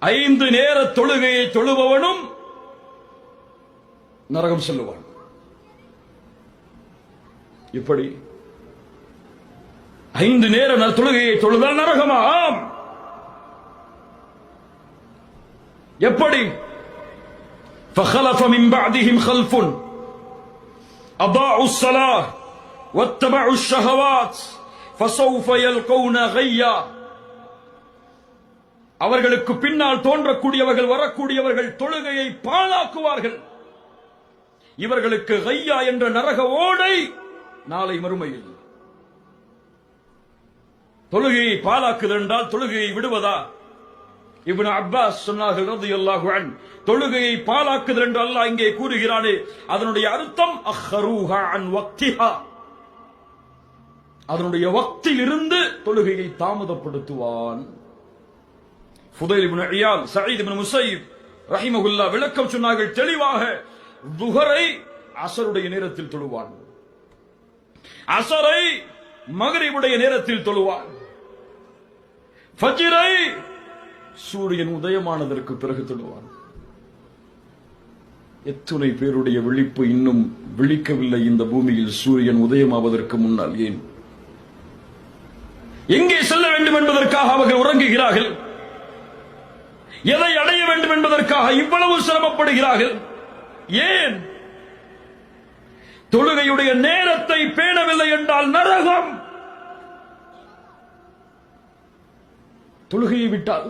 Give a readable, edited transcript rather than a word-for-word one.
5 நேர தொழுகையை தொழுபவனும் நரகம் செல்லுவான். இப்படி 5 நேர தொழுகையை தொழுதால் நரகமா? ஆம். எப்படி? فخلف من بعدهم خلف أضاعوا الصلاة واتبعوا الشهوات فسوف يلقون غيا. அவர்களுக்கு பின்னால் தோன்றக்கூடியவர்கள் வரக்கூடியவர்கள் தொழுகையை பாழாக்குவார்கள். இவர்களுக்கு கையா என்ற நரக ஓடை நாளை மறுமையில். தொழுகையை பாழாக்குதல் என்றால் தொழுகையை விடுவதா? இப்னு அப்பாஸ் சொன்னார்கள் ரலியல்லாஹு அன்ஹு, தொழுகையை பாழாக்குதல் என்று அல்லாஹ் இங்கே கூறுகிறானே அதனுடைய அர்த்தம் அஹ்ரூஹா அன் வக்திஹா, அதனுடைய வக்தில் இருந்து தொழுகையை தாமதப்படுத்துவான். ஃபுதைல் இப்னு இயால், சயீத் இப்னு முஸையிப் ரஹிமஹுல்லாஹ் விளக்கம் சொன்னார்கள் தெளிவாக. துஹரை அஸருடைய நேரத்தில் தொழுவான், அஸரை மக்ரிபுடைய நேரத்தில் தொழுவான், ஃபஜ்ரை சூரியன் உதயமானதற்கு பிறகு தொழுவான். எத்துணை பேருடைய விழிப்பு இன்னும் விழிக்கவில்லை இந்த பூமியில் சூரியன் உதயமாவதற்கு முன்னால்? ஏன்? எங்கே செல்ல வேண்டும் என்பதற்காக அவர்கள் உறங்குகிறார்கள். எதை அடைய வேண்டும் என்பதற்காக இவ்வளவு சிரமப்படுகிறார்கள். ஏன்? தொழுகையுடைய நேரத்தை பேணவில்லை என்றால் நரகம். தொழுகையை விட்டால்